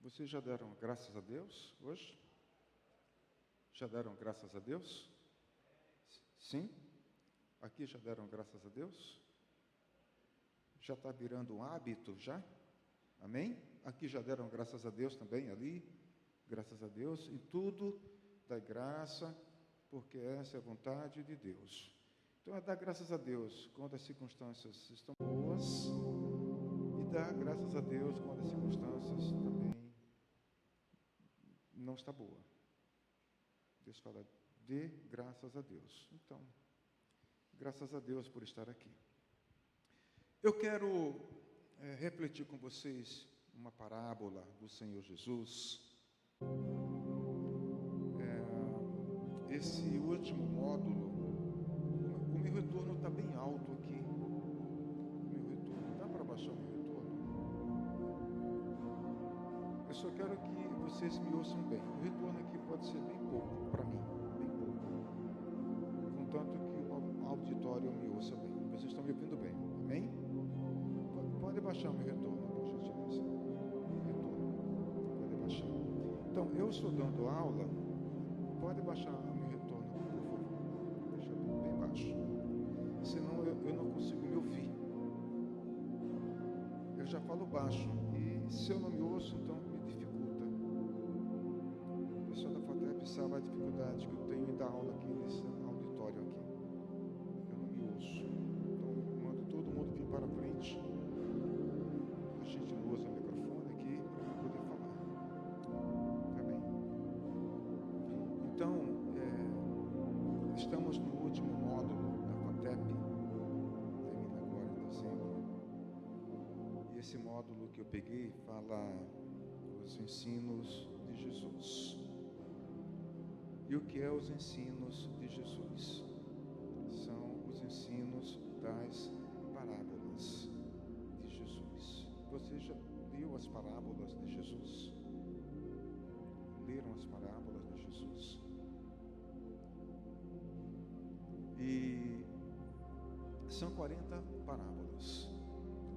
Vocês já deram graças a Deus hoje? Já deram graças a Deus? Sim? Aqui já deram graças a Deus? Já está virando um hábito já? Amém? Aqui já deram graças a Deus também, ali? Graças a Deus. Em tudo dá graça, porque essa é a vontade de Deus. Então é dar graças a Deus quando as circunstâncias estão boas e dar graças a Deus quando as circunstâncias também não está boa. Deus fala, dê graças a Deus. Então, graças a Deus por estar aqui. Eu quero refletir com vocês uma parábola do Senhor Jesus. Esse último módulo, o meu retorno está bem alto aqui. O meu retorno, dá para baixar o meu retorno? Eu só quero que vocês me ouçam bem. O retorno aqui pode ser bem pouco para mim, bem pouco. Contanto que o auditório me ouça bem. Vocês estão me ouvindo bem, amém? Pode baixar o meu retorno, por gentileza. Retorno, pode baixar. Então, eu estou dando aula, pode baixar o meu retorno, por favor. Deixa bem baixo. Senão eu não consigo me ouvir. Eu já falo baixo. E se eu não me ouço, então me dificulta. O pessoal da FATEP sabe a dificuldade que eu tenho em dar aula aqui nesse auditório aqui. Eu não me ouço. Então, mando todo mundo vir para frente. A gente não usa o microfone aqui para poder falar. Tá bem? Então, estamos no último módulo da FATEP. Termina agora em dezembro. E esse módulo que eu peguei fala os ensinos de Jesus. E o que é os ensinos de Jesus? São os ensinos das parábolas de Jesus. Você já leu as parábolas de Jesus? Leram as parábolas de Jesus? E são 40 parábolas.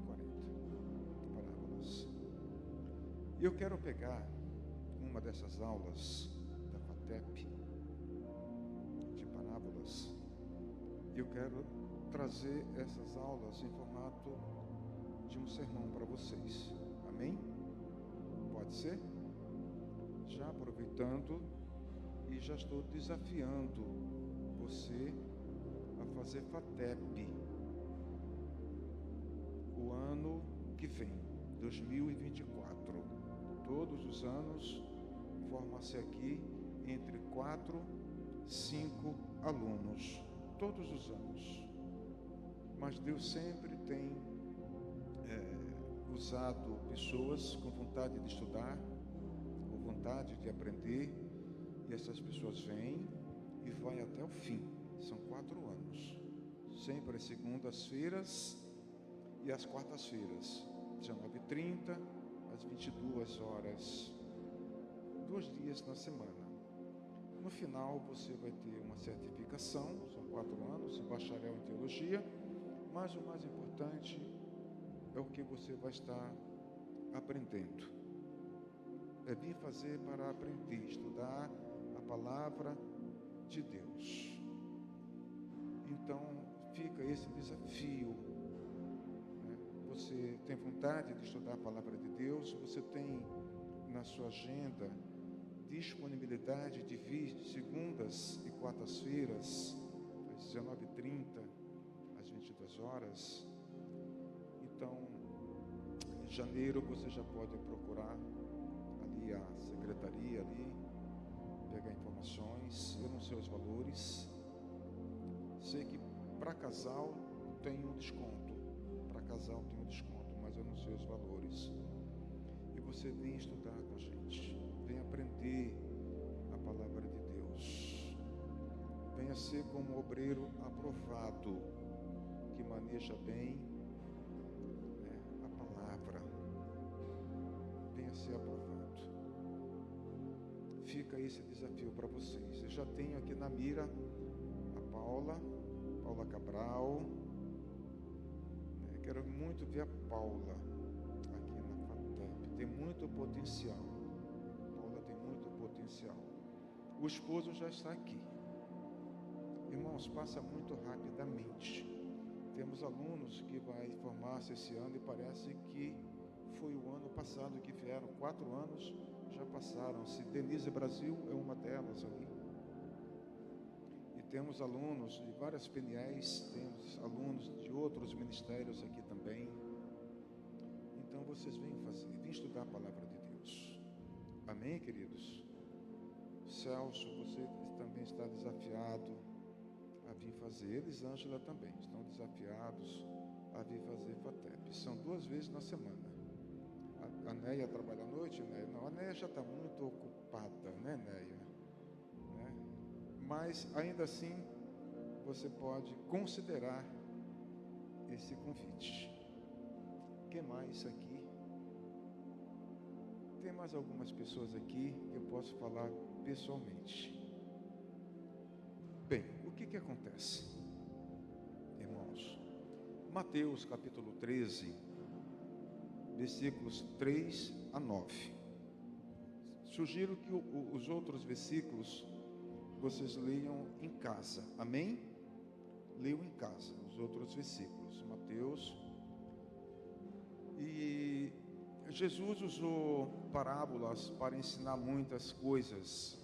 40 parábolas. E eu quero pegar uma dessas aulas da FATEP de parábolas. E eu quero trazer essas aulas em formato de um sermão para vocês. Amém? Pode ser? Já aproveitando e já estou desafiando você a fazer FATEP o ano que vem, 2024. Todos os anos forma-se aqui entre 4 e 5 alunos. Todos os anos. Mas Deus sempre tem usado pessoas com vontade de estudar, com vontade de aprender, e essas pessoas vêm e vão até o fim. São 4 anos. Sempre às segundas-feiras e às quartas-feiras, 19h30 às 22 horas, 2 dias na semana. No final, você vai ter uma certificação, são 4 anos, bacharel em teologia, mas o mais importante é o que você vai estar aprendendo. É vir fazer para aprender, estudar a palavra de Deus. Então, fica esse desafio. Você tem vontade de estudar a palavra de Deus, você tem na sua agenda disponibilidade de vir segundas e quartas-feiras, às 19h30, às 22 horas. Então, em janeiro você já pode procurar ali a secretaria, ali, pegar informações. Eu não sei os valores. Sei que para casal tem um desconto. Para casal tem um desconto, mas eu não sei os valores. E você vem estudar com a gente. Vem aprender a palavra de Deus. Venha ser como obreiro aprovado, que maneja bem a palavra. Venha ser aprovado. Fica esse desafio para vocês. Eu já tenho aqui na mira a Paula Cabral. Quero muito ver a Paula aqui na FATEP. Tem muito potencial. potencial. O esposo já está aqui. Irmãos, passa muito rapidamente. Temos alunos que vai formar-se esse ano e parece que foi o ano passado que vieram. 4 anos já passaram-se. Denise Brasil é uma delas ali. E temos alunos de várias PNEs, temos alunos de outros ministérios aqui também. Então vocês vêm estudar a palavra de Deus. Amém, queridos? Celso, você também está desafiado a vir fazer. Elisângela também estão desafiados a vir fazer FATEP. São 2 vezes na semana. A Néia trabalha à noite, Néia? Não, a Néia já está muito ocupada, né, Néia? Né? Mas, ainda assim, você pode considerar esse convite. O que mais aqui? Tem mais algumas pessoas aqui que eu posso falar pessoalmente. Bem, o que acontece, irmãos? Mateus capítulo 13, versículos 3 a 9. Sugiro que os outros versículos vocês leiam em casa, amém? Leiam em casa os outros versículos, Mateus. E Jesus usou parábolas para ensinar muitas coisas.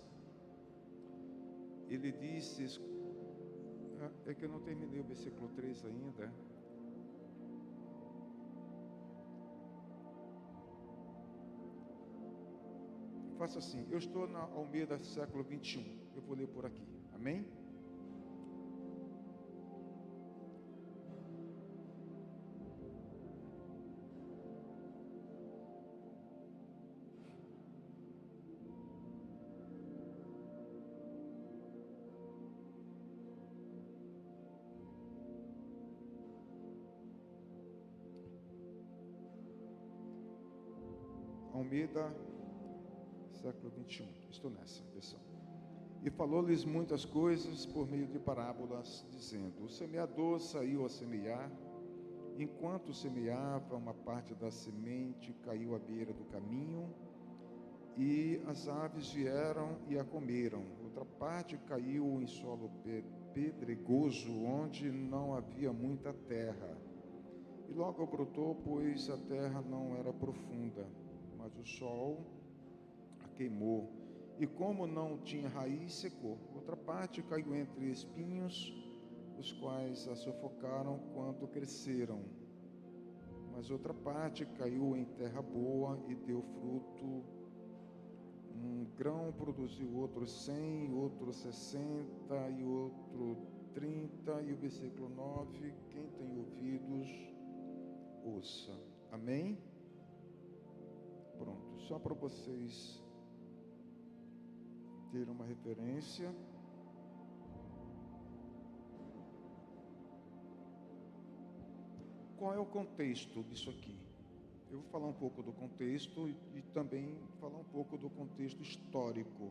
Ele disse, é que eu não terminei o versículo 3 ainda. Faça assim, eu estou na Almeida século 21, eu vou ler por aqui, amém? Almeida século 21, estou nessa versão. E falou-lhes muitas coisas por meio de parábolas, dizendo: o semeador saiu a semear. Enquanto semeava, uma parte da semente caiu à beira do caminho, e as aves vieram e a comeram. Outra parte caiu em solo pedregoso, onde não havia muita terra. E logo brotou, pois a terra não era profunda, mas o sol queimou, e como não tinha raiz, secou. Outra parte caiu entre espinhos, os quais a sufocaram quando cresceram. Mas outra parte caiu em terra boa e deu fruto. Um grão produziu outro 100, outro 60 e outro 30. E o versículo 9, quem tem ouvidos, ouça. Amém? Pronto, só para vocês ter uma referência. Qual é o contexto disso aqui? Eu vou falar um pouco do contexto e também falar um pouco do contexto histórico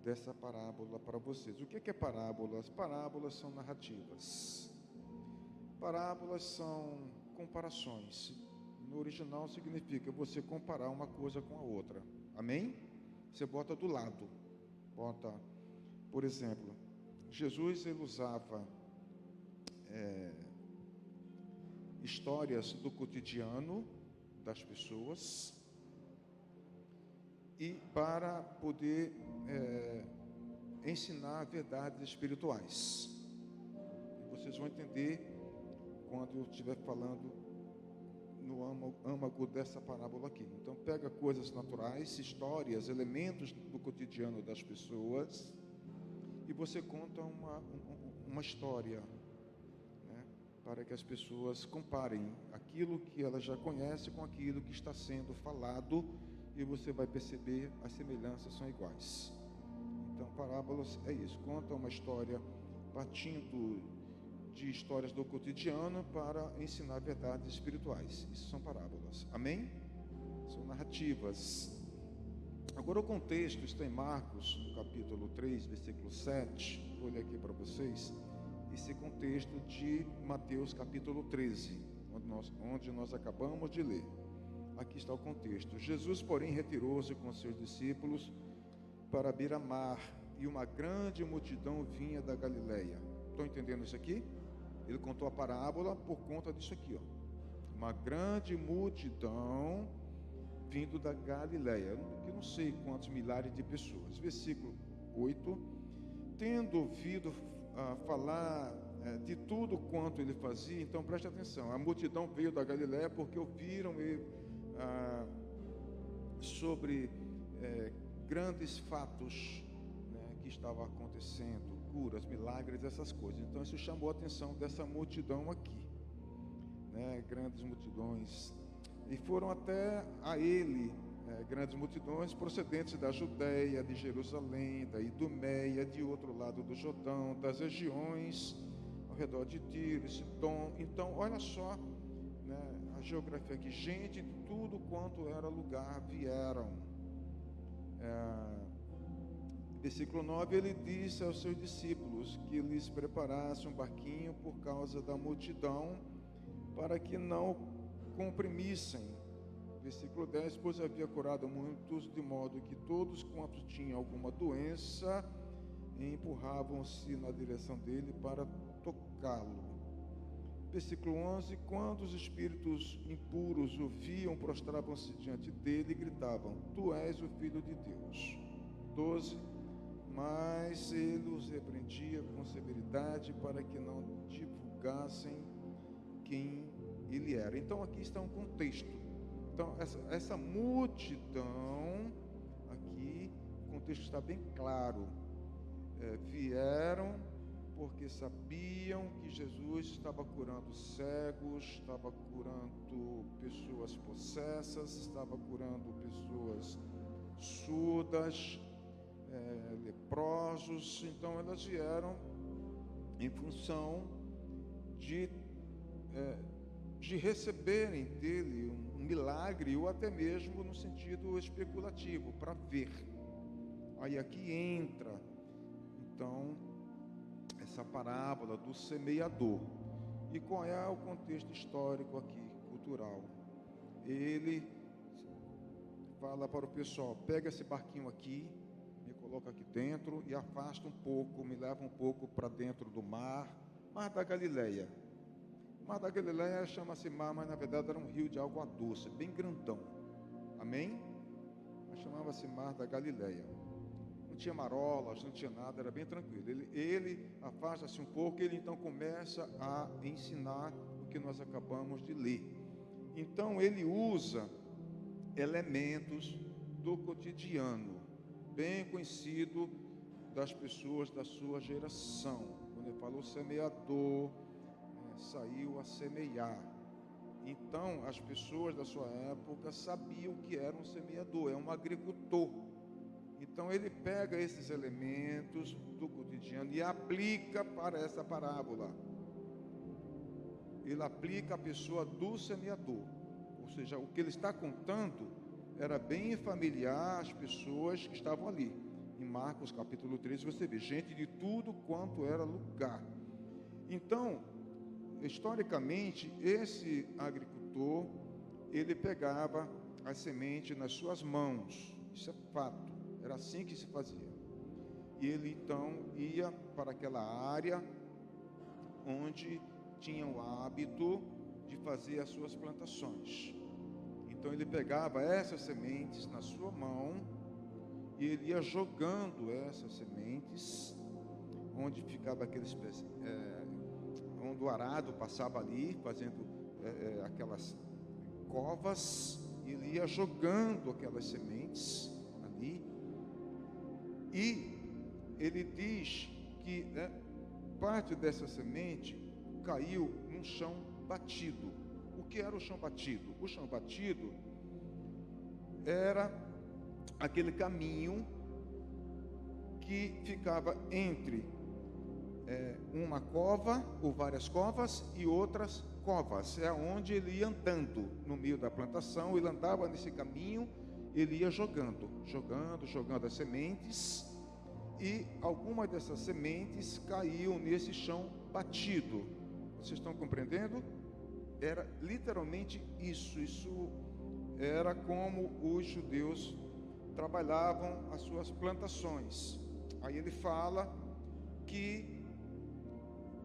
dessa parábola para vocês. O que é parábolas? Parábolas são narrativas. Parábolas são comparações. No original significa você comparar uma coisa com a outra. Amém? Você bota do lado. Bota, por exemplo, Jesus ele usava histórias do cotidiano das pessoas e para poder ensinar verdades espirituais. E vocês vão entender quando eu estiver falando no âmago dessa parábola aqui. Então pega coisas naturais, histórias, elementos do cotidiano das pessoas e você conta uma história, né, para que as pessoas comparem aquilo que elas já conhecem com aquilo que está sendo falado e você vai perceber as semelhanças são iguais. Então parábolas é isso, conta uma história partindo de histórias do cotidiano para ensinar verdades espirituais. Isso são parábolas. Amém? São narrativas. Agora o contexto está em Marcos, no capítulo 3, versículo 7. Vou ler aqui para vocês. Esse contexto de Mateus, capítulo 13, onde nós acabamos de ler. Aqui está o contexto. Jesus, porém, retirou-se com seus discípulos para beira-mar, e uma grande multidão vinha da Galileia. Estão entendendo isso aqui? Ele contou a parábola por conta disso aqui, ó. Uma grande multidão vindo da Galileia, que não sei quantos milhares de pessoas. Versículo 8: tendo ouvido falar de tudo quanto ele fazia, então preste atenção, a multidão veio da Galileia porque ouviram sobre grandes fatos, né, que estavam acontecendo, curas, milagres, essas coisas. Então isso chamou a atenção dessa multidão aqui, né, grandes multidões, e foram até a ele grandes multidões procedentes da Judéia, de Jerusalém, da Idumeia, de outro lado do Jordão, das regiões ao redor de Tiro e Sidom. Então olha só, né, a geografia aqui, gente de tudo quanto era lugar vieram. Versículo 9, ele disse aos seus discípulos que lhes preparassem um barquinho por causa da multidão, para que não comprimissem. Versículo 10, pois havia curado muitos, de modo que todos quantos tinham alguma doença empurravam-se na direção dele para tocá-lo. Versículo 11, quando os espíritos impuros o viam, prostravam-se diante dele e gritavam: tu és o Filho de Deus. 12, mas ele os repreendia com severidade para que não divulgassem quem ele era. Então aqui está um contexto. Então essa multidão aqui, o contexto está bem claro. Vieram porque sabiam que Jesus estava curando cegos, estava curando pessoas possessas, estava curando pessoas surdas, leprosos. Então elas vieram em função de receberem dele um milagre, ou até mesmo no sentido especulativo, para ver. Aí aqui entra então essa parábola do semeador. E qual é o contexto histórico aqui, cultural? Ele fala para o pessoal: pega esse barquinho aqui, me coloca aqui dentro e afasta um pouco, me leva um pouco para dentro do mar da Galileia. Mar da Galileia chama-se mar, mas na verdade era um rio de água doce, bem grandão. Amém? Mas chamava-se Mar da Galileia. Não tinha marolas, não tinha nada, era bem tranquilo. Ele afasta-se um pouco, ele então começa a ensinar o que nós acabamos de ler. Então ele usa elementos do cotidiano, bem conhecido das pessoas da sua geração. Quando ele falou semeador, saiu a semear. Então as pessoas da sua época sabiam o que era um semeador, é um agricultor. Então ele pega esses elementos do cotidiano e aplica para essa parábola. Ele aplica a pessoa do semeador, ou seja, o que ele está contando era bem familiar às pessoas que estavam ali. Em Marcos capítulo 13 você vê gente de tudo quanto era lugar. Então, historicamente, esse agricultor, ele pegava a semente nas suas mãos. Isso é fato, era assim que se fazia. E ele então ia para aquela área onde tinha o hábito de fazer as suas plantações. Então ele pegava essas sementes na sua mão e ele ia jogando essas sementes onde ficava aqueles onde o arado passava ali, fazendo aquelas covas. Ele ia jogando aquelas sementes ali, e ele diz que parte dessa semente caiu num chão batido. O que era o chão batido? O chão batido era aquele caminho que ficava entre uma cova ou várias covas e outras covas. É onde ele ia andando no meio da plantação. Ele andava nesse caminho, ele ia jogando as sementes, e algumas dessas sementes caíam nesse chão batido. Vocês estão compreendendo? Era literalmente isso era como os judeus trabalhavam as suas plantações. Aí ele fala que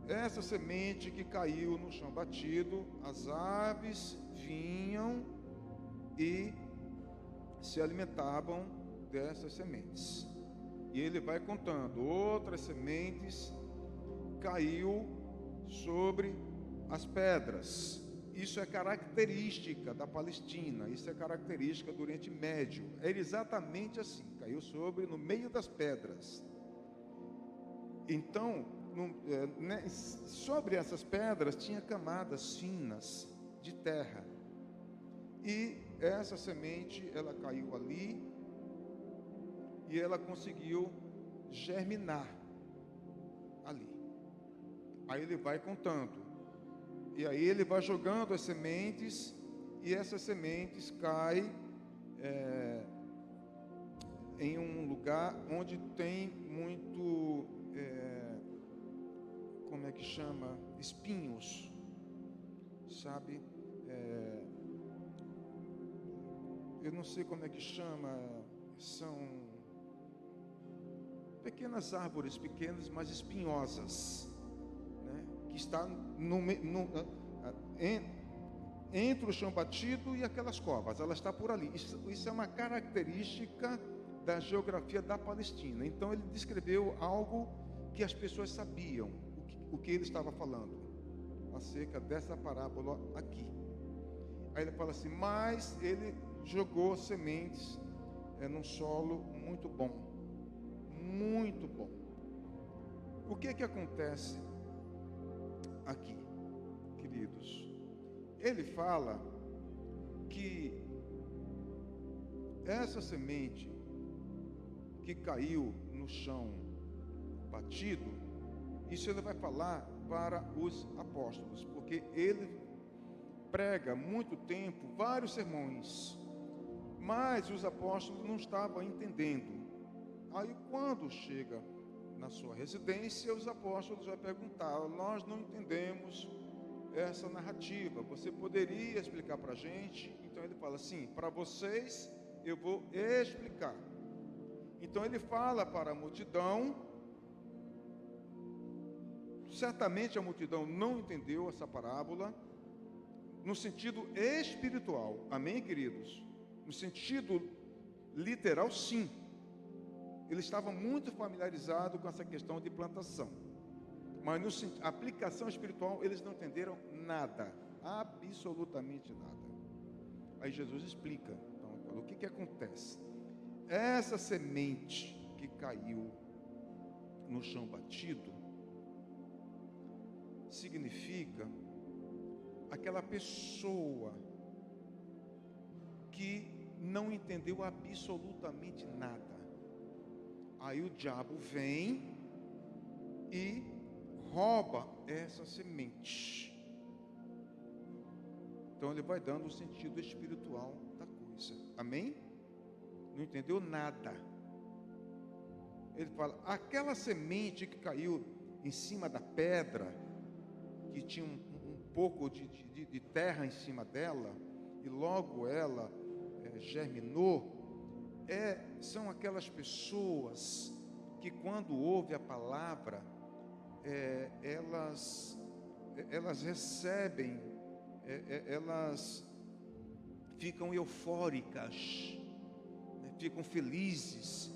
essa semente que caiu no chão batido, as aves vinham e se alimentavam dessas sementes. E ele vai contando, outras sementes caiu sobre as pedras. Isso é característica da Palestina, isso é característica do Oriente Médio. Era exatamente assim, caiu no meio das pedras. Então, sobre essas pedras tinha camadas finas de terra. E essa semente, ela caiu ali e ela conseguiu germinar ali. Aí ele vai contando. E aí ele vai jogando as sementes e essas sementes caem em um lugar onde tem muito, como é que chama? Espinhos, sabe? Eu não sei como é que chama, são pequenas árvores, pequenas, mas espinhosas, né? Que está entre o chão batido e aquelas covas, ela está por ali. Isso é uma característica da geografia da Palestina. Então ele descreveu algo que as pessoas sabiam, o que ele estava falando acerca dessa parábola aqui. Aí ele fala assim, mas ele jogou sementes num solo muito bom, muito bom. O que acontece aqui, queridos? Ele fala que essa semente que caiu no chão batido, isso ele vai falar para os apóstolos, porque ele prega muito tempo, vários sermões, mas os apóstolos não estavam entendendo. Aí quando chega na sua residência, os apóstolos vão perguntar, nós não entendemos essa narrativa, você poderia explicar para a gente? Então ele fala assim, para vocês eu vou explicar. Então ele fala para a multidão, certamente a multidão não entendeu essa parábola, no sentido espiritual, amém, queridos? No sentido literal, sim. Eles estavam muito familiarizados com essa questão de plantação. Mas na aplicação espiritual, eles não entenderam nada. Absolutamente nada. Aí Jesus explica. Então, o que acontece? Essa semente que caiu no chão batido, significa aquela pessoa que não entendeu absolutamente nada. Aí o diabo vem e rouba essa semente. Então ele vai dando o sentido espiritual da coisa. Amém? Não entendeu nada. Ele fala, aquela semente que caiu em cima da pedra, que tinha um pouco de terra em cima dela, e logo ela germinou, são aquelas pessoas que quando ouvem a palavra, elas recebem, elas ficam eufóricas, né? Ficam felizes,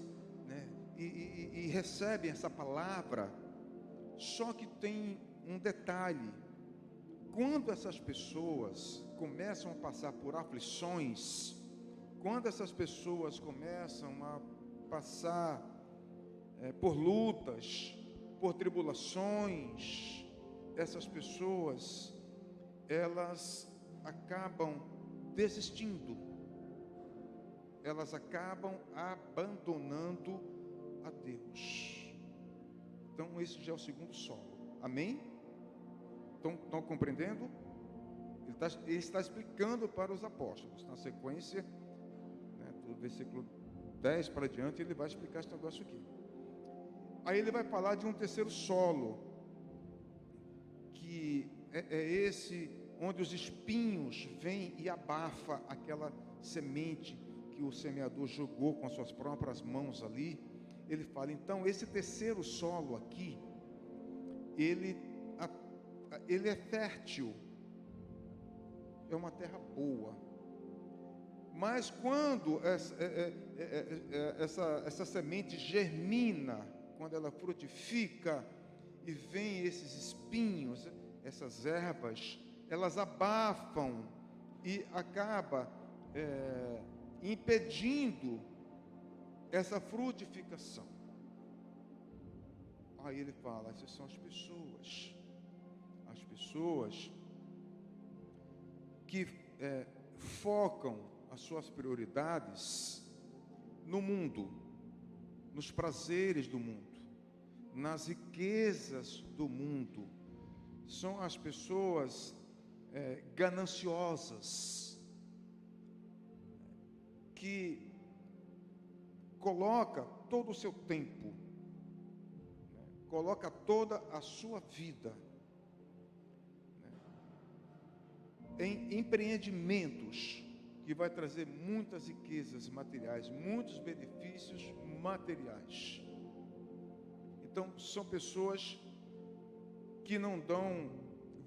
né? E recebem essa palavra. Só que tem um detalhe: quando essas pessoas começam a passar por aflições, quando essas pessoas começam a passar por lutas, por tribulações, essas pessoas, elas acabam desistindo, elas acabam abandonando a Deus. Então esse já é o segundo solo, amém? Estão compreendendo? Ele está explicando para os apóstolos, na sequência, né, do versículo 10 para diante, ele vai explicar esse negócio aqui. Aí ele vai falar de um terceiro solo, que é esse onde os espinhos vêm e abafa aquela semente que o semeador jogou com as suas próprias mãos ali, ele fala, então, esse terceiro solo aqui, ele é fértil, é uma terra boa. Mas quando essa semente germina, quando ela frutifica e vem esses espinhos, essas ervas, elas abafam e acaba impedindo essa frutificação. Aí ele fala, essas são as pessoas que focam as suas prioridades no mundo, nos prazeres do mundo, nas riquezas do mundo. São as pessoas gananciosas, que coloca todo o seu tempo, coloca toda a sua vida em empreendimentos que vai trazer muitas riquezas materiais, muitos benefícios materiais. Então, são pessoas que não dão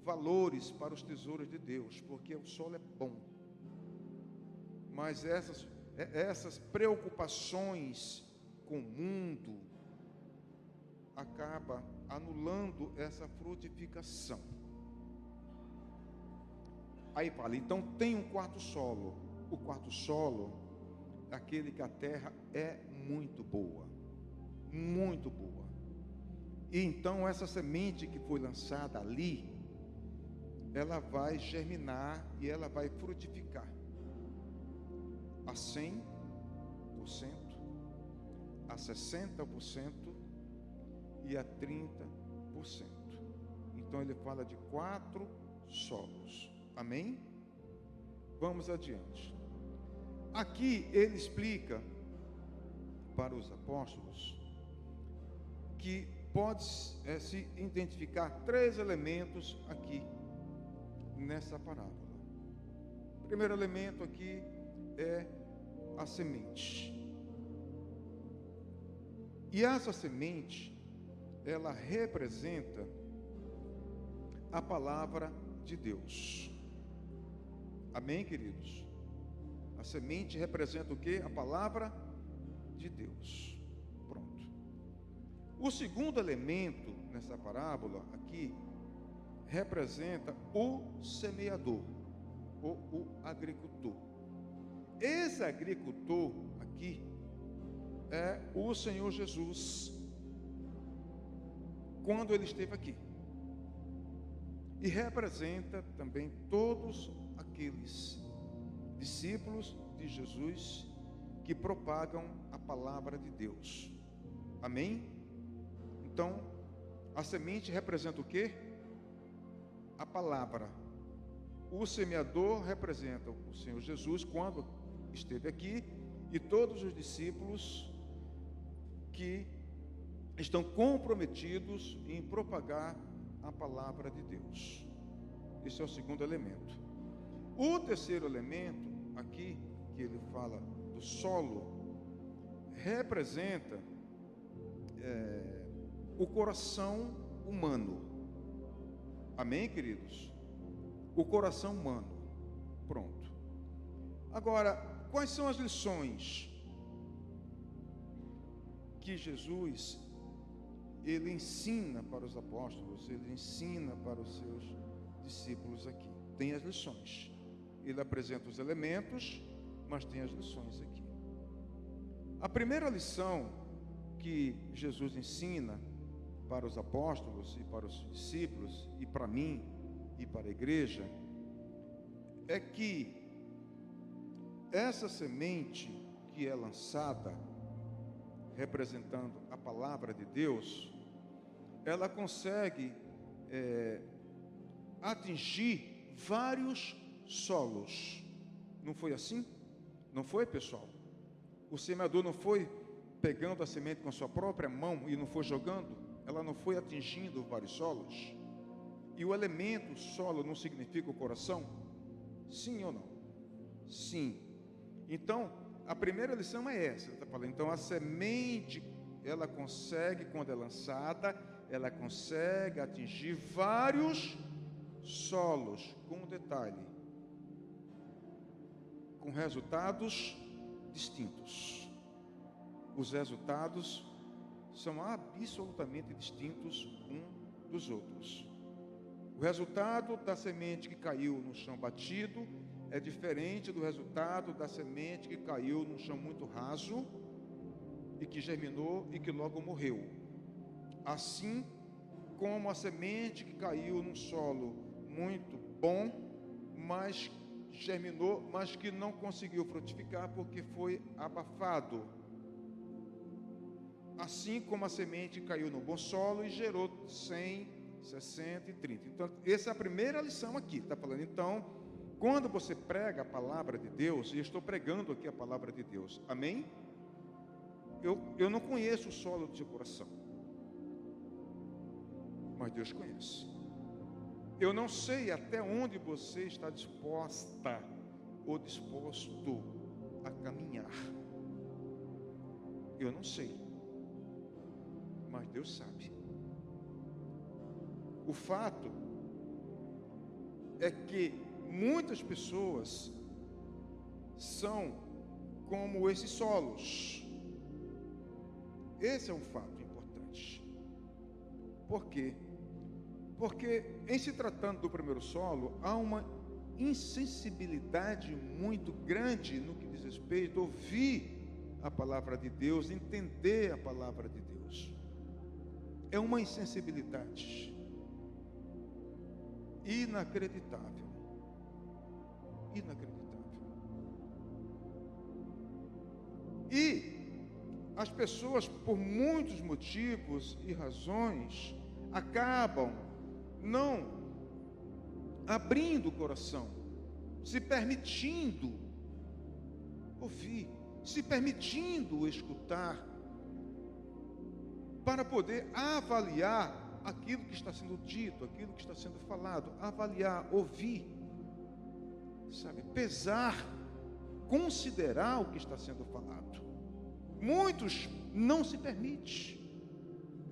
valores para os tesouros de Deus, porque o solo é bom. Mas essas preocupações com o mundo acaba anulando essa frutificação. Aí fala, então tem um quarto solo. O quarto solo é aquele que a terra é muito boa. Muito boa. E então essa semente que foi lançada ali, ela vai germinar e ela vai frutificar a 100%, a 60% e a 30%. Então ele fala de 4 solos. Amém? Vamos adiante. Aqui ele explica para os apóstolos que pode se identificar 3 elementos aqui nessa parábola. O primeiro elemento aqui é a semente. E essa semente, ela representa a palavra de Deus. Amém, queridos? A semente representa o quê? A palavra de Deus. Pronto. O segundo elemento nessa parábola aqui representa o semeador, ou o agricultor. Esse agricultor aqui é o Senhor Jesus, quando ele esteve aqui. E representa também todos aqueles discípulos de Jesus que propagam a palavra de Deus. Amém? Então, a semente representa o quê? A palavra. O semeador representa o Senhor Jesus quando esteve aqui e todos os discípulos que estão comprometidos em propagar a palavra de Deus. Esse é o segundo elemento. O terceiro elemento aqui, que ele fala do solo, representa o coração humano. Amém, queridos? O coração humano. Pronto. Agora, quais são as lições que Jesus ele ensina para os apóstolos, ele ensina para os seus discípulos aqui? Tem as lições. Ele apresenta os elementos, mas tem as lições aqui. A primeira lição que Jesus ensina para os apóstolos e para os discípulos, e para mim e para a igreja, é que essa semente que é lançada, representando a palavra de Deus, ela consegue atingir vários solos. Não foi assim? Não foi, pessoal? O semeador não foi pegando a semente com a sua própria mão e não foi jogando? Ela não foi atingindo vários solos? E o elemento solo não significa o coração? Sim ou não? Sim. Então, a primeira lição é essa, está falando. Então, a semente, ela consegue, quando é lançada, ela consegue atingir vários solos, com um detalhe, com resultados distintos. Os resultados são absolutamente distintos um dos outros. O resultado da semente que caiu no chão batido é diferente do resultado da semente que caiu num chão muito raso e que germinou e que logo morreu. Assim como a semente que caiu num solo muito bom, mas germinou, mas que não conseguiu frutificar porque foi abafado. Assim como a semente caiu no bom solo e gerou 100, 60 e 30. Então, essa é a primeira lição aqui, está falando. Então, quando você prega a palavra de Deus, e eu estou pregando aqui a palavra de Deus, amém? Eu não conheço o solo do seu coração, mas Deus conhece. Eu não sei até onde você está disposta ou disposto a caminhar. Eu não sei, mas Deus sabe. O fato é que muitas pessoas são como esses solos. Esse é um fato importante. Por quê? Porque, em se tratando do primeiro solo, há uma insensibilidade muito grande no que diz respeito a ouvir a palavra de Deus, entender a palavra de Deus. É uma insensibilidade inacreditável. Inacreditável. E as pessoas, por muitos motivos e razões, acabam não abrindo o coração, se permitindo ouvir, se permitindo escutar, para poder avaliar aquilo que está sendo dito, aquilo que está sendo falado, avaliar, ouvir, sabe, pesar, considerar o que está sendo falado. Muitos não se permitem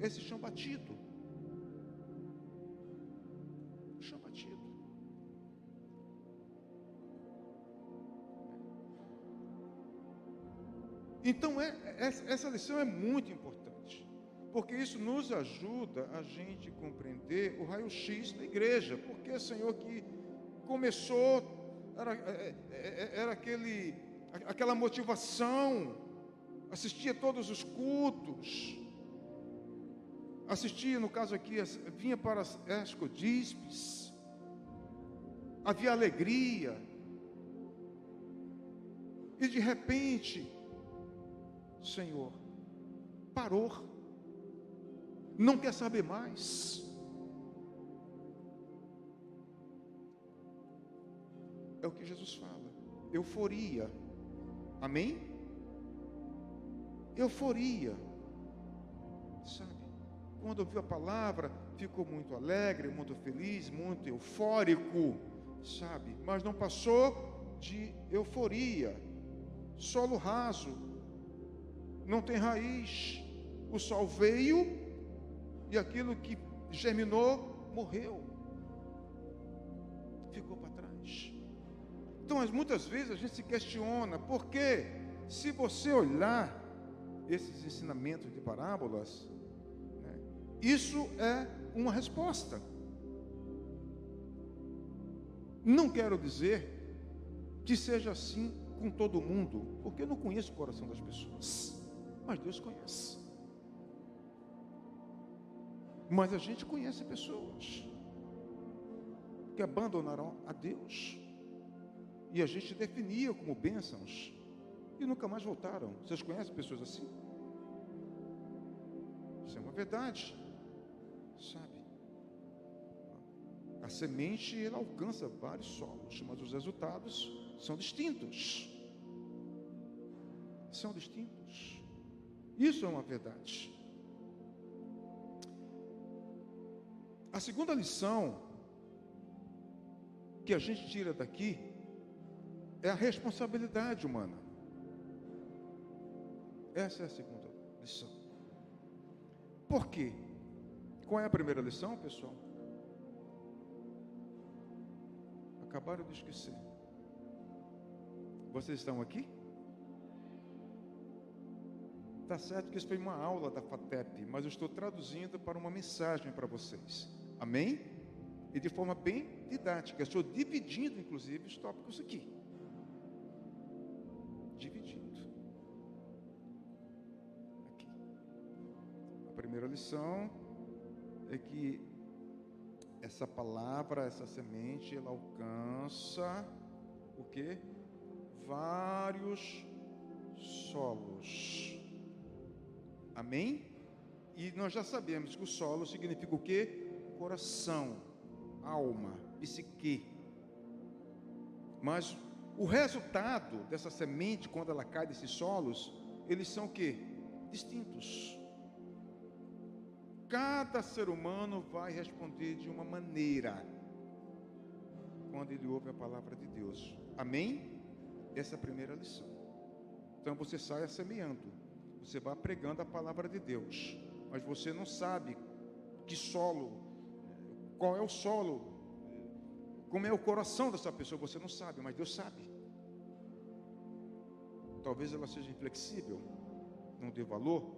esse chão batido. Chão batido. Então, essa lição é muito importante, porque isso nos ajuda a gente compreender o raio-x da igreja. Porque, Senhor, que começou, era aquela motivação, assistia todos os cultos, assistia, no caso aqui, vinha para as escodispes, havia alegria, e de repente, Senhor, parou, não quer saber mais. É o que Jesus fala, euforia, amém? Euforia, sabe? Quando ouviu a palavra, ficou muito alegre, muito feliz, muito eufórico, sabe? Mas não passou de euforia, solo raso, não tem raiz. O sol veio e aquilo que germinou morreu, ficou para trás. Então, muitas vezes a gente se questiona, porque se você olhar esses ensinamentos de parábolas, né, isso é uma resposta. Não quero dizer que seja assim com todo mundo, porque eu não conheço o coração das pessoas, mas Deus conhece. Mas a gente conhece pessoas que abandonaram a Deus, e a gente definia como bênçãos e nunca mais voltaram. Vocês conhecem pessoas assim? Isso é uma verdade, sabe? A semente, ela alcança vários solos, mas os resultados são distintos. São distintos. Isso é uma verdade. A segunda lição que a gente tira daqui é a responsabilidade humana. Essa é a segunda lição. Por quê? Qual é a primeira lição, pessoal? Acabaram de esquecer. Vocês estão aqui? Está certo que isso foi uma aula da FATEP, mas eu estou traduzindo para uma mensagem para vocês. Amém? E de forma bem didática. Eu estou dividindo, inclusive, os tópicos aqui. Dividindo. Aqui. A primeira lição é que essa palavra, essa semente, ela alcança o quê? Vários solos. Amém? E nós já sabemos que o solo significa o quê? Coração, alma, psique. Mas o resultado dessa semente, quando ela cai desses solos, eles são o quê? Distintos. Cada ser humano vai responder de uma maneira quando ele ouve a palavra de Deus. Amém? Essa é a primeira lição. Então você sai semeando. Você vai pregando a palavra de Deus, mas você não sabe que solo, qual é o solo, como é o coração dessa pessoa, você não sabe, mas Deus sabe. Talvez ela seja inflexível, não dê valor,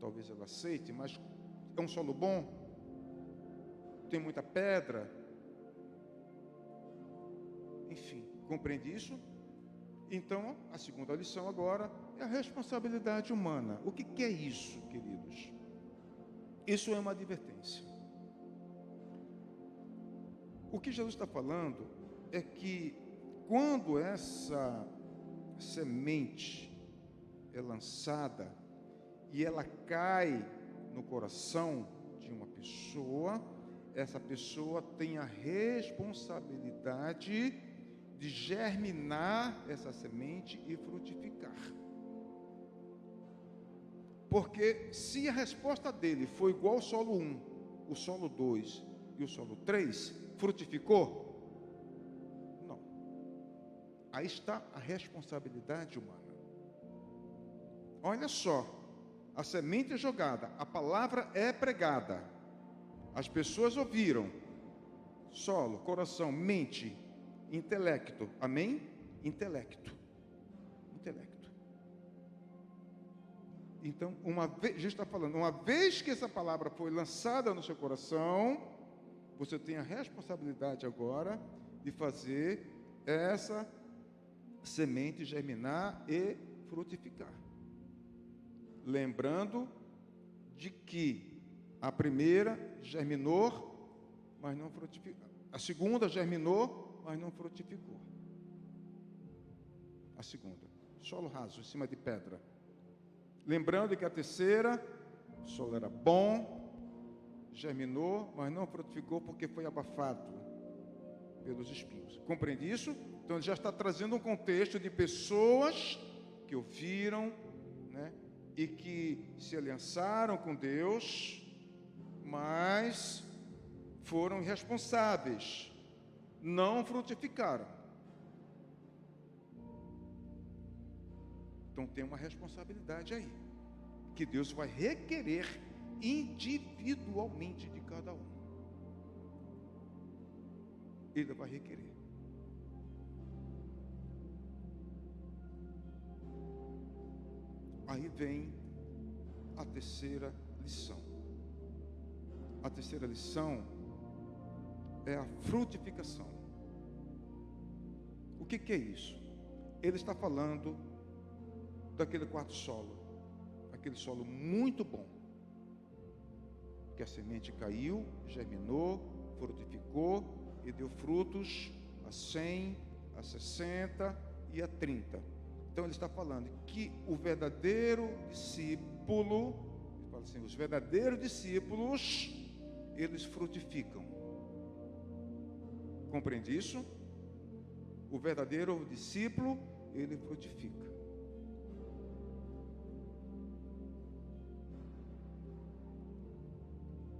talvez ela aceite, mas é um solo bom, tem muita pedra, enfim, compreende isso? Então, a segunda lição agora é a responsabilidade humana. O que é isso, queridos? Isso é uma advertência. O que Jesus está falando é que quando essa semente é lançada e ela cai no coração de uma pessoa, essa pessoa tem a responsabilidade de germinar essa semente e frutificar. Porque se a resposta dele foi igual ao solo 1, o solo 2 e o solo 3, frutificou? Não. Aí está a responsabilidade humana. Olha só, a semente é jogada, a palavra é pregada, as pessoas ouviram, solo, coração, mente, intelecto, amém? Intelecto. Então, Jesus está falando, uma vez que essa palavra foi lançada no seu coração, você tem a responsabilidade agora de fazer essa semente germinar e frutificar. Lembrando de que a primeira germinou, mas não frutificou. A segunda germinou, mas não frutificou. A segunda, solo raso, em cima de pedra. Lembrando que a terceira, o solo era bom, germinou, mas não frutificou porque foi abafado pelos espinhos. Compreende isso? Então ele já está trazendo um contexto de pessoas que ouviram, né, e que se aliançaram com Deus, mas foram irresponsáveis, não frutificaram. Então tem uma responsabilidade aí, que Deus vai requerer individualmente de cada um. Ele vai requerer. Aí vem a terceira lição. A terceira lição é a frutificação. O que é isso? Ele está falando daquele quarto solo, aquele solo muito bom, que a semente caiu, germinou, frutificou e deu frutos a 100, a 60 e a 30. Então ele está falando que o verdadeiro discípulo, ele fala assim, os verdadeiros discípulos, eles frutificam. Compreende isso? O verdadeiro discípulo, ele frutifica.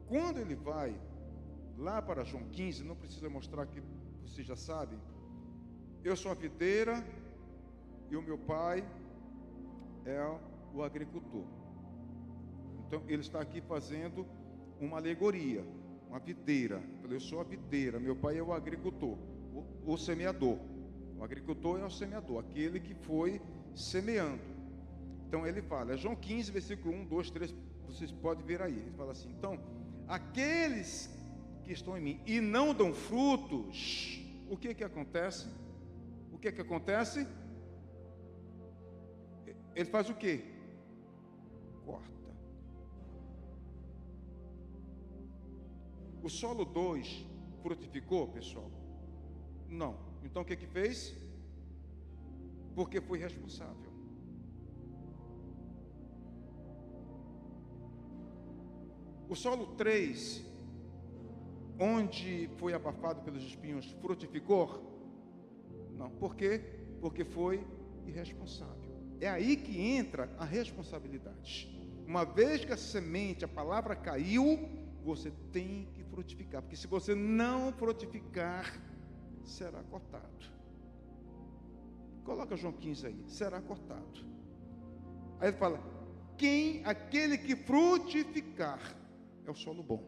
Quando ele vai lá para João 15, não precisa mostrar que você já sabe, eu sou a videira e o meu pai é o agricultor. Então, ele está aqui fazendo uma alegoria, uma videira. Eu sou a videira, meu pai é o agricultor, o semeador. O agricultor é o semeador, aquele que foi semeando. Então, ele fala, João 15, versículo 1, 2, 3, vocês podem ver aí. Ele fala assim, então, aqueles que estão em mim e não dão frutos, o que que acontece? O que que acontece? Ele faz o quê? Corta. O solo 2 frutificou, pessoal? Não. Então o que que fez? Porque foi responsável. O solo 3, onde foi abafado pelos espinhos, frutificou? Não. Por quê? Porque foi irresponsável. É aí que entra a responsabilidade. Uma vez que a semente, a palavra caiu, você tem que frutificar. Porque se você não frutificar, será cortado. Coloca João 15 aí. Será cortado. Aí ele fala, aquele que frutificar, é o solo bom.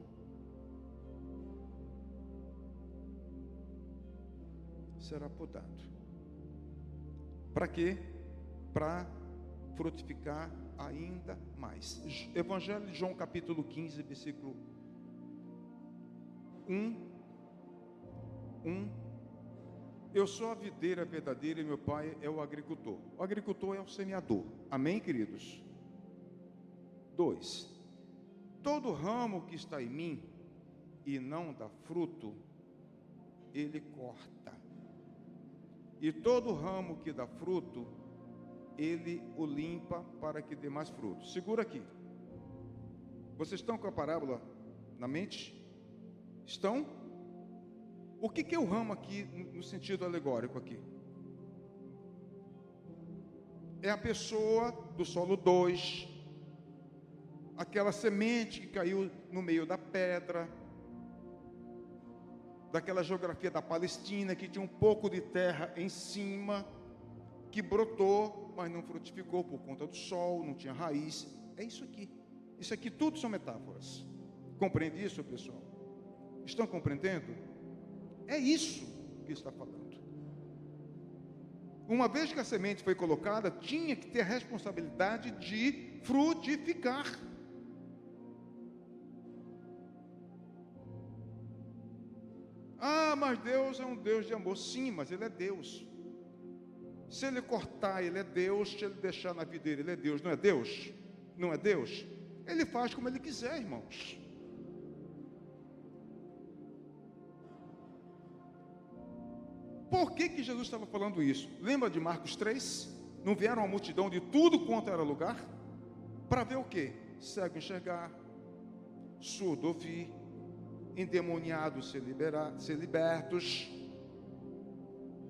Será podado. Para quê? Para frutificar ainda mais. Evangelho de João capítulo 15, versículo 1. Eu sou a videira verdadeira e meu pai é o agricultor. O agricultor é o semeador. Amém, queridos? 2. Todo ramo que está em mim e não dá fruto, ele corta. E todo ramo que dá fruto, ele o limpa para que dê mais fruto. Segura aqui. Vocês estão com a parábola na mente? Estão? O que é o ramo aqui, no sentido alegórico aqui? É a pessoa do solo 2, aquela semente que caiu no meio da pedra, daquela geografia da Palestina, que tinha um pouco de terra em cima, que brotou, mas não frutificou por conta do sol, não tinha raiz. É isso aqui. Isso aqui tudo são metáforas. Compreende isso, pessoal? Estão compreendendo? É isso que está falando. Uma vez que a semente foi colocada, tinha que ter a responsabilidade de frutificar. Ah, mas Deus é um Deus de amor. Sim, mas Ele é Deus. Se Ele cortar, Ele é Deus. Se Ele deixar na vida dele, Ele é Deus. Não é Deus? Não é Deus? Ele faz como Ele quiser, irmãos. Por que que Jesus estava falando isso? Lembra de Marcos 3? Não vieram uma multidão de tudo quanto era lugar? Para ver o quê? Cego enxergar, surdo ouvir, endemoniados ser libertos.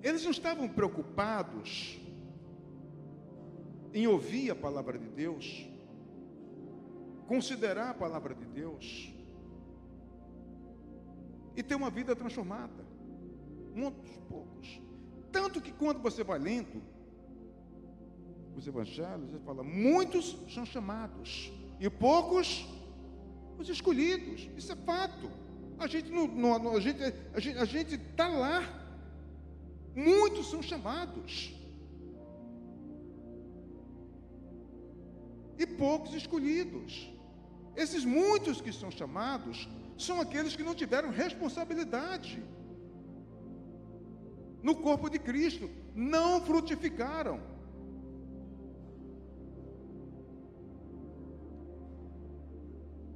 Eles não estavam preocupados em ouvir a palavra de Deus, considerar a palavra de Deus e ter uma vida transformada. Muitos poucos. Tanto que quando você vai lendo os evangelhos, ele fala, muitos são chamados e poucos os escolhidos. Isso é fato. A gente está lá. Muitos são chamados e poucos escolhidos. Esses muitos que são chamados são aqueles que não tiveram responsabilidade no corpo de Cristo, não frutificaram.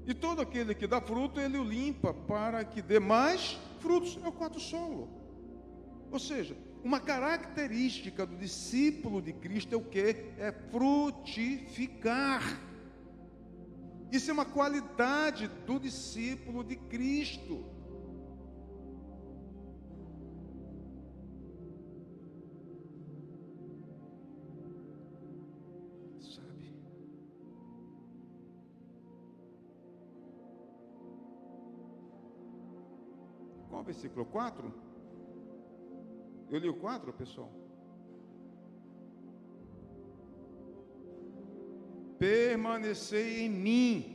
E todo aquele que dá fruto, ele o limpa para que dê mais frutos. É o quarto solo. Ou seja, uma característica do discípulo de Cristo é o quê? É frutificar. Isso é uma qualidade do discípulo de Cristo. Sabe? Qual o versículo? 4? Eu li o 4, pessoal? permanecei em mim,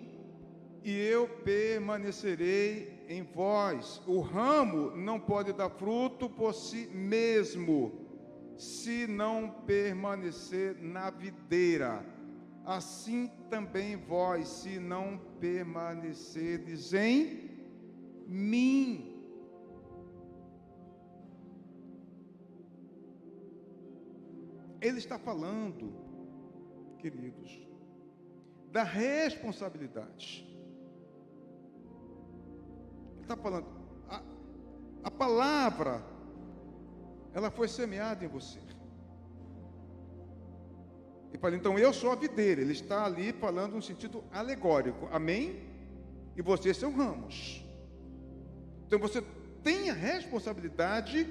e eu permanecerei em vós. O ramo não pode dar fruto por si mesmo, se não permanecer na videira. Assim também vós, se não permanecerdes em mim. Ele está falando, queridos, da responsabilidade. Ele está falando, a palavra, ela foi semeada em você. E fala, então eu sou a videira. Ele está ali falando no sentido alegórico, amém? E vocês são ramos. Então você tem a responsabilidade,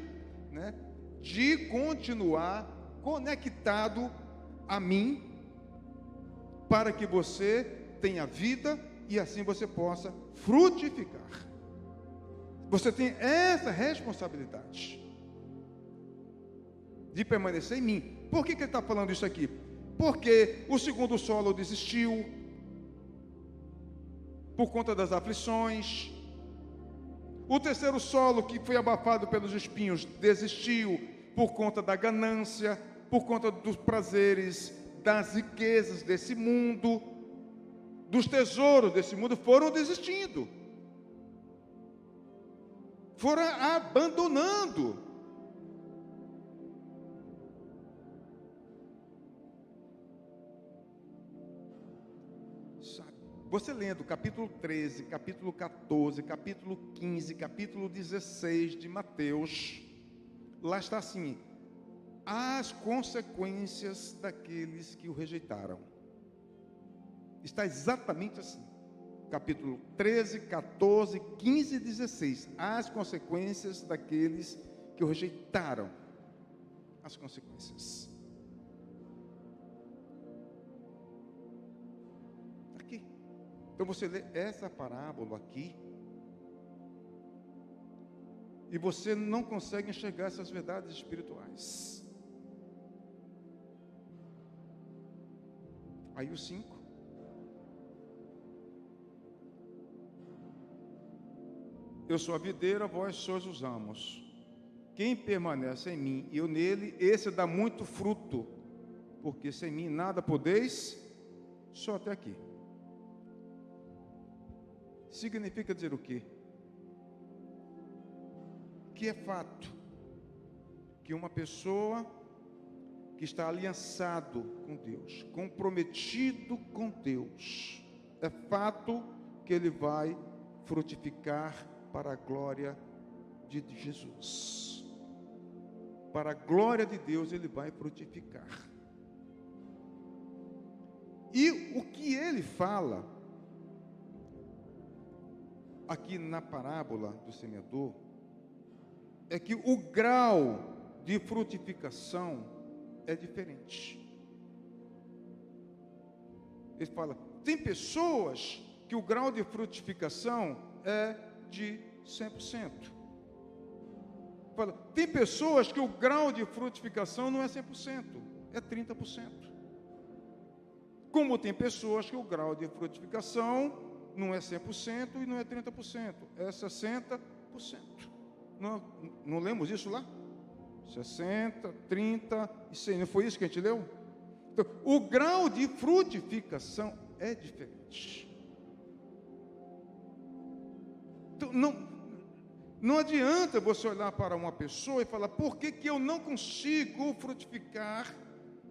né, de continuar conectado a mim, para que você tenha vida e assim você possa frutificar. Você tem essa responsabilidade de permanecer em mim. Por que ele está falando isso aqui? Porque o segundo solo desistiu por conta das aflições. O terceiro solo, que foi abafado pelos espinhos, desistiu por conta da ganância, por conta dos prazeres, das riquezas desse mundo, dos tesouros desse mundo, foram desistindo, foram abandonando. Você lendo capítulo 13, capítulo 14, capítulo 15, capítulo 16 de Mateus, lá está assim: as consequências daqueles que o rejeitaram. Está exatamente assim. Capítulo 13, 14, 15 e 16. As consequências daqueles que o rejeitaram. As consequências. Aqui. Então você lê essa parábola aqui, e você não consegue enxergar essas verdades espirituais. Aí o 5. Eu sou a videira, vós sois os ramos. Quem permanece em mim e eu nele, esse dá muito fruto, porque sem mim nada podeis, só até aqui. Significa dizer o quê? Que é fato que uma pessoa que está aliançado com Deus, comprometido com Deus, é fato que ele vai frutificar para a glória de Jesus. Para a glória de Deus ele vai frutificar. E o que ele fala aqui na parábola do semeador é que o grau de frutificação é diferente. Ele fala, tem pessoas que o grau de frutificação é de 100%. Fala, tem pessoas que o grau de frutificação não é 100%, é 30%. Como tem pessoas que o grau de frutificação não é 100% e não é 30%, é 60%. Não lemos isso lá? 60, 30 e 100, não foi isso que a gente leu? Então, o grau de frutificação é diferente. Então, não adianta você olhar para uma pessoa e falar, por que eu não consigo frutificar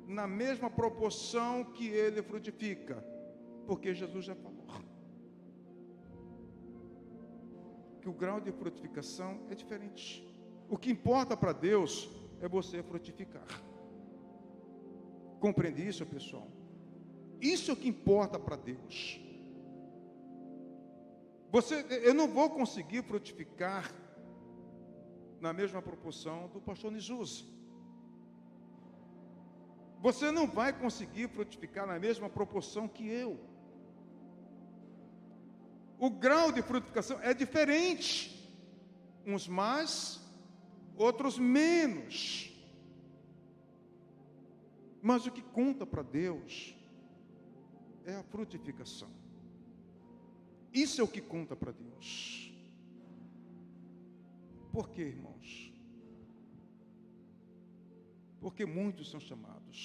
na mesma proporção que ele frutifica? Porque Jesus já falou que o grau de frutificação é diferente. O que importa para Deus é você frutificar. Compreende isso, pessoal? Isso é o que importa para Deus. Eu não vou conseguir frutificar na mesma proporção do pastor Nizusa. Você não vai conseguir frutificar na mesma proporção que eu. O grau de frutificação é diferente. Uns mais, outros menos. Mas o que conta para Deus é a frutificação. Isso é o que conta para Deus. Por quê, irmãos? Porque muitos são chamados,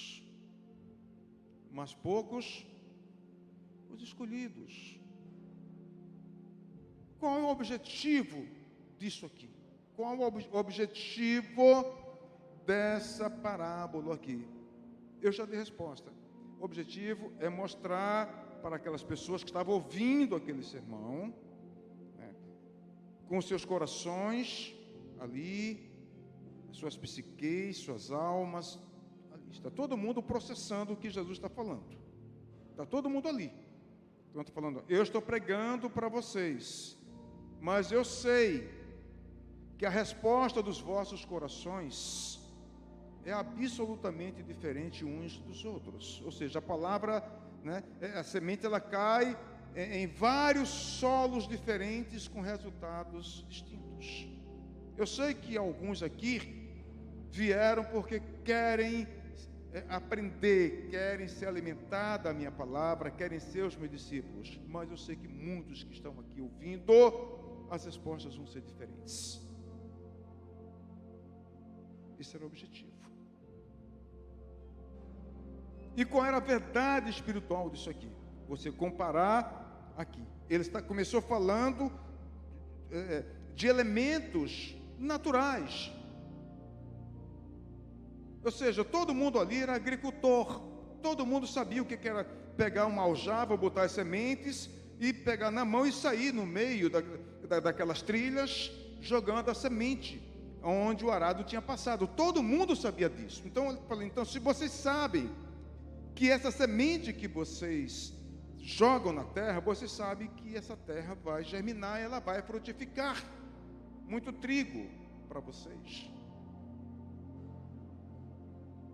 mas poucos os escolhidos. Qual é o objetivo disso aqui? Qual é o objetivo dessa parábola aqui? Eu já dei resposta. O objetivo é mostrar para aquelas pessoas que estavam ouvindo aquele sermão, né, com seus corações ali, suas psiques, suas almas, ali está todo mundo processando o que Jesus está falando. Está todo mundo ali. Então, está falando, eu estou pregando para vocês, mas eu sei que a resposta dos vossos corações é absolutamente diferente uns dos outros. Ou seja, a palavra, né, a semente, ela cai em vários solos diferentes com resultados distintos. Eu sei que alguns aqui vieram porque querem aprender, querem se alimentar da minha palavra, querem ser os meus discípulos, mas eu sei que muitos que estão aqui ouvindo, as respostas vão ser diferentes. Esse era o objetivo. E qual era a verdade espiritual disso aqui? Você comparar aqui. Ele começou falando de elementos naturais. Ou seja, todo mundo ali era agricultor. Todo mundo sabia o que era pegar uma aljava, botar as sementes e pegar na mão e sair no meio daquelas trilhas, jogando a semente onde o arado tinha passado. Todo mundo sabia disso. Então, ele falou, então, se vocês sabem que essa semente que vocês jogam na terra, vocês sabem que essa terra vai germinar, ela vai frutificar muito trigo para vocês.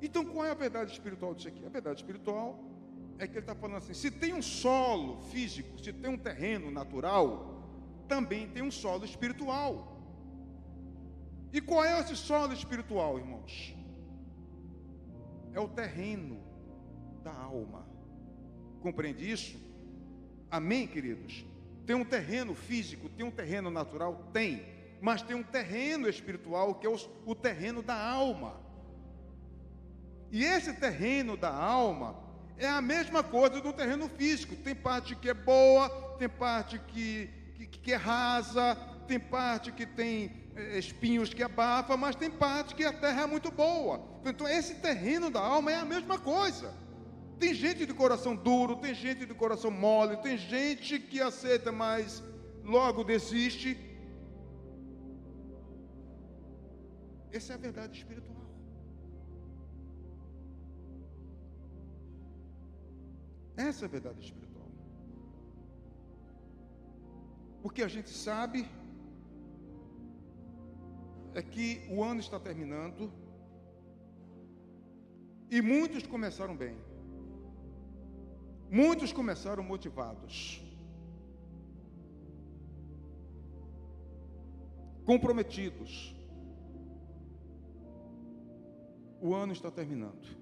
Então, qual é a verdade espiritual disso aqui? A verdade espiritual é que ele está falando assim, se tem um solo físico, se tem um terreno natural, também tem um solo espiritual. E qual é esse solo espiritual, irmãos? É o terreno da alma. Compreende isso? Amém, queridos? Tem um terreno físico, tem um terreno natural? Tem. Mas tem um terreno espiritual que é o terreno da alma. E esse terreno da alma é a mesma coisa do terreno físico. Tem parte que é boa, tem parte que é rasa, tem parte que tem espinhos que abafa, mas tem parte que a terra é muito boa. Então esse terreno da alma é a mesma coisa. Tem gente de coração duro, tem gente de coração mole, tem gente que aceita, mas logo desiste. Essa é a verdade espiritual. Essa é a verdade espiritual. O que a gente sabe é que o ano está terminando e muitos começaram bem. Muitos começaram motivados, comprometidos. O ano está terminando.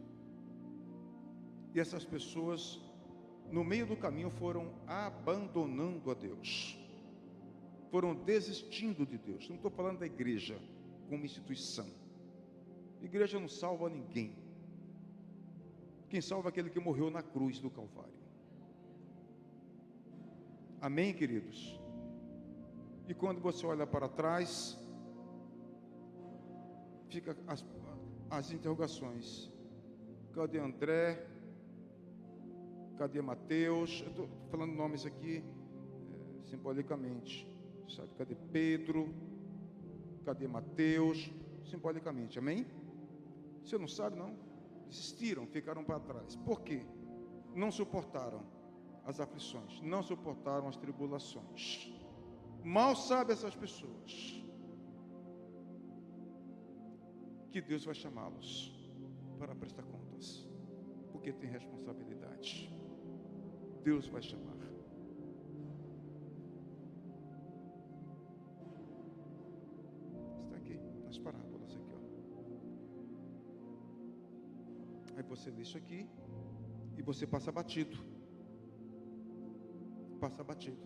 E essas pessoas, no meio do caminho, foram abandonando a Deus. Foram desistindo de Deus. Não estou falando da igreja como instituição. A igreja não salva ninguém. Quem salva é aquele que morreu na cruz do Calvário. Amém, queridos? E quando você olha para trás, fica as interrogações. Cadê André? Cadê Mateus? Eu estou falando nomes aqui simbolicamente. Sabe? Cadê Pedro? Cadê Mateus? Simbolicamente, amém? Você não sabe, não? Desistiram, ficaram para trás. Por quê? Não suportaram as aflições, não suportaram as tribulações. Mal sabe essas pessoas que Deus vai chamá-los para prestar contas, porque tem responsabilidade. Deus vai chamar. Está aqui, nas parábolas aqui, ó. Aí você lê isso aqui e você passa batido. passa batido.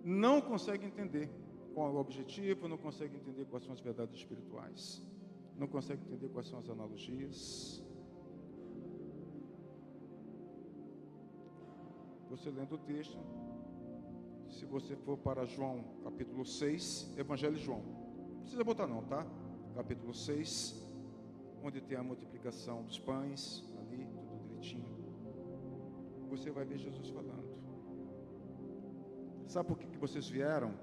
Não consegue entender qual é o objetivo, não consegue entender quais são as verdades espirituais, não consegue entender quais são as analogias. Você lendo o texto, se você for para João, capítulo 6, Evangelho de João, não precisa botar não, tá? Capítulo 6, onde tem a multiplicação dos pães, ali, tudo direitinho. Você vai ver Jesus falando. Sabe por que vocês vieram?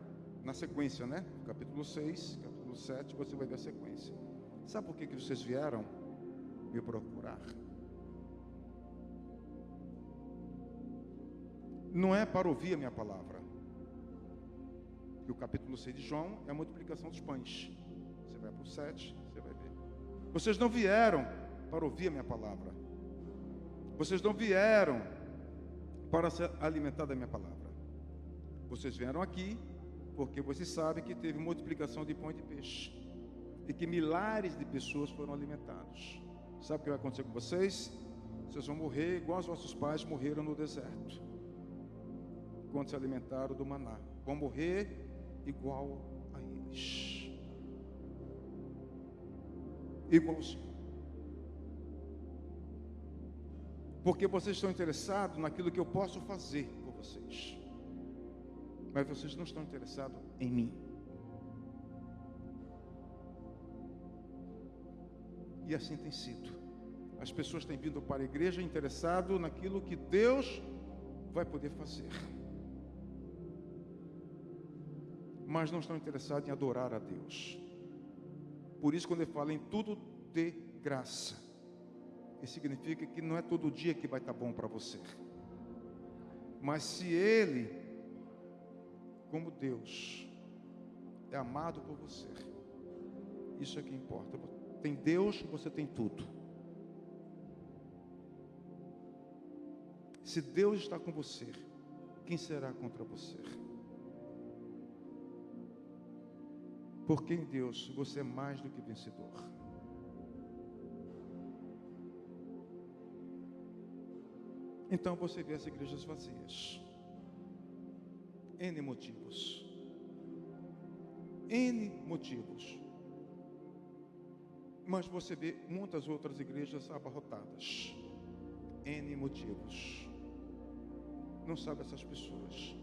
Na sequência, né? Capítulo 6, capítulo 7, você vai ver a sequência. Sabe por que vocês vieram me procurar? Não é para ouvir a minha palavra. Que o capítulo 6 de João é a multiplicação dos pães. Você vai para o 7, você vai ver. Vocês não vieram para ouvir a minha palavra. Vocês não vieram para se alimentar da minha palavra. Vocês vieram aqui porque vocês sabem que teve multiplicação de pão e de peixe. E que milhares de pessoas foram alimentados. Sabe o que vai acontecer com vocês? Vocês vão morrer igual os vossos pais morreram no deserto, quando se alimentaram do maná. Vão morrer igual a eles. Igualzinho. Porque vocês estão interessados naquilo que eu posso fazer por vocês. Mas vocês não estão interessados em mim. E assim tem sido. As pessoas têm vindo para a igreja interessado naquilo que Deus vai poder fazer. Mas não estão interessados em adorar a Deus. Por isso, quando ele fala em tudo de graça, isso significa que não é todo dia que vai estar bom para você. Mas se Ele, como Deus, é amado por você, isso é que importa. Tem Deus, você tem tudo. Se Deus está com você, quem será contra você? Porque em Deus você é mais do que vencedor. Então você vê as igrejas vazias. N motivos. N motivos. Mas você vê muitas outras igrejas abarrotadas. N motivos. Não sabe essas pessoas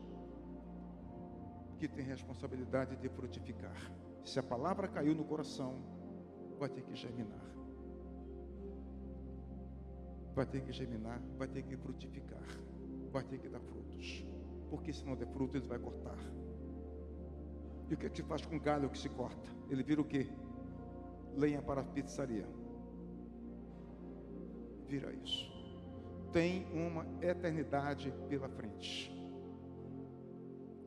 que têm responsabilidade de frutificar. Se a palavra caiu no coração, vai ter que germinar. Vai ter que germinar, vai ter que frutificar, vai ter que dar frutos. Porque se não der fruto, ele vai cortar. E o que se faz com galho que se corta? Ele vira o quê? Lenha para a pizzaria. Vira isso. Tem uma eternidade pela frente.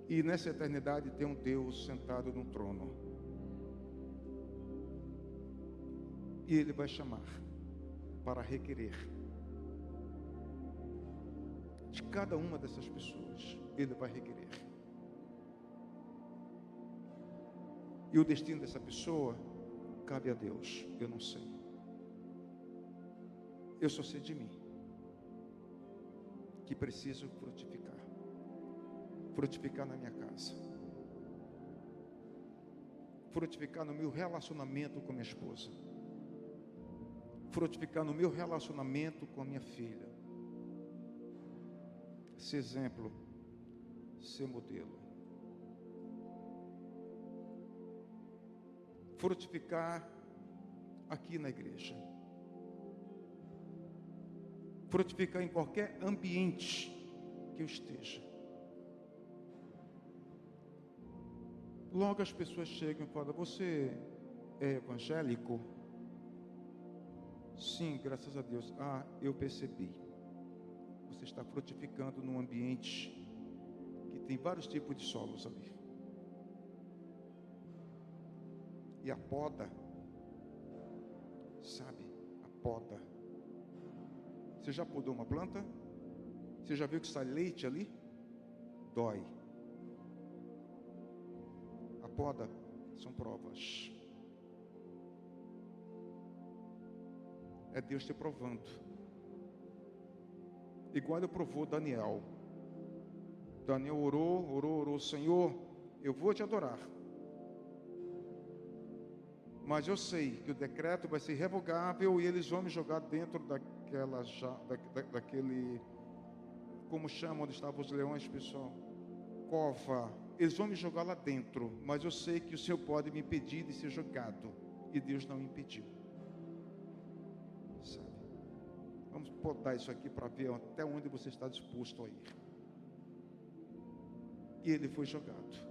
E nessa eternidade tem um Deus sentado no trono. E Ele vai chamar para requerer de cada uma dessas pessoas. Ele vai requerer. E o destino dessa pessoa cabe a Deus. Eu não sei. Eu só sei de mim, que preciso frutificar. Frutificar na minha casa. Frutificar no meu relacionamento com minha esposa. Frutificar no meu relacionamento com a minha filha. Ser exemplo, ser modelo. Frutificar aqui na igreja. Frutificar em qualquer ambiente que eu esteja. Logo as pessoas chegam e falam: você é evangélico? Sim, graças a Deus. Ah, eu percebi. Você está frutificando num ambiente que tem vários tipos de solos ali. E a poda, sabe, a poda. Você já podou uma planta? Você já viu que sai leite ali? Dói. A poda são provas. É Deus te provando. Igual ele provou Daniel. Daniel orou, Senhor, eu vou te adorar. Mas eu sei que o decreto vai ser revogável e eles vão me jogar dentro daquele, como chama onde estavam os leões, pessoal? Cova. Eles vão me jogar lá dentro, mas eu sei que o Senhor pode me impedir de ser jogado. E Deus não impediu. Sabe? Vamos podar isso aqui para ver até onde você está disposto a ir. E ele foi jogado.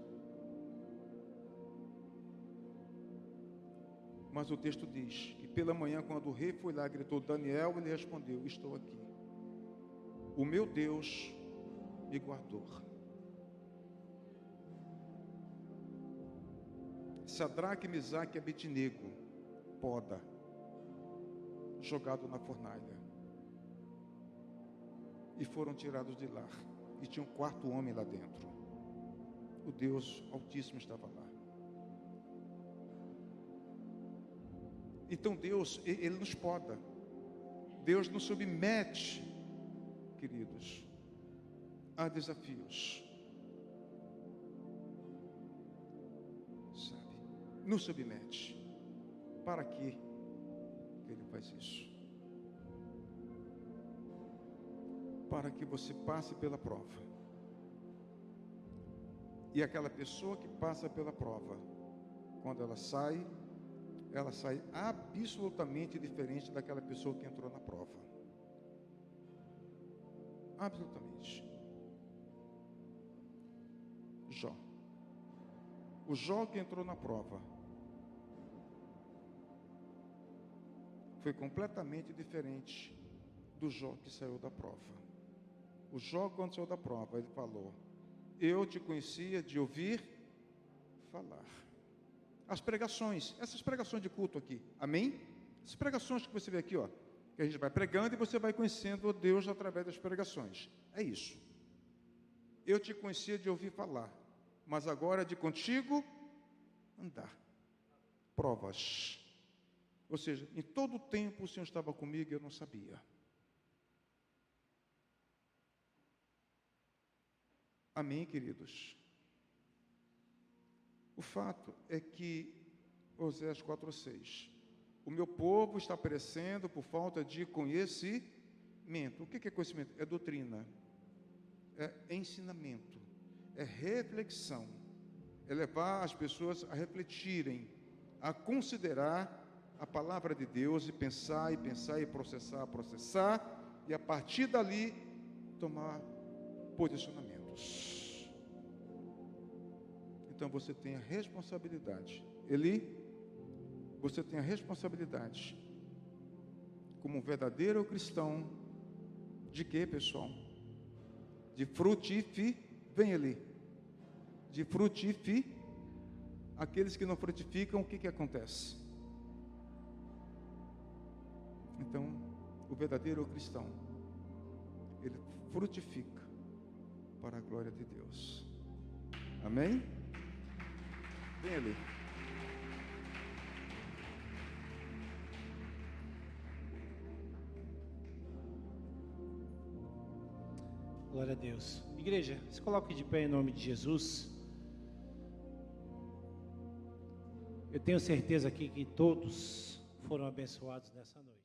Mas o texto diz que pela manhã, quando o rei foi lá e gritou Daniel, ele respondeu: estou aqui. O meu Deus me guardou. Sadraque, Mesaque e Abednego, poda, jogado na fornalha, e foram tirados de lá, e tinha um quarto homem lá dentro. O Deus Altíssimo estava lá. Então Deus, Ele nos poda. Deus nos submete, queridos, a desafios. Nos submete. Para quê que Ele faz isso? Para que você passe pela prova. E aquela pessoa que passa pela prova, quando ela sai absolutamente diferente daquela pessoa que entrou na prova. Absolutamente. Jó. O Jó que entrou na prova foi completamente diferente do Jó que saiu da prova. O Jó, quando saiu da prova, ele falou: eu te conhecia de ouvir falar. As pregações, essas pregações de culto aqui, amém? As pregações que você vê aqui, ó, que a gente vai pregando e você vai conhecendo Deus através das pregações. É isso. Eu te conhecia de ouvir falar, mas agora é de contigo andar. Provas. Ou seja, em todo o tempo o Senhor estava comigo e eu não sabia. Amém, queridos? O fato é que, Oséias 4:6, o meu povo está perecendo por falta de conhecimento. O que é conhecimento? É doutrina, é ensinamento, é reflexão, é levar as pessoas a refletirem, a considerar a palavra de Deus e pensar, e processar, e a partir dali tomar posicionamentos. Então você tem a responsabilidade, você tem a responsabilidade, como um verdadeiro cristão, de quê, pessoal? De vem ali, de aqueles que não frutificam, o que acontece? Então, o verdadeiro cristão, ele frutifica para a glória de Deus. Amém? Vem ali. Glória a Deus. Igreja, se coloque de pé em nome de Jesus. Eu tenho certeza aqui que todos foram abençoados nessa noite.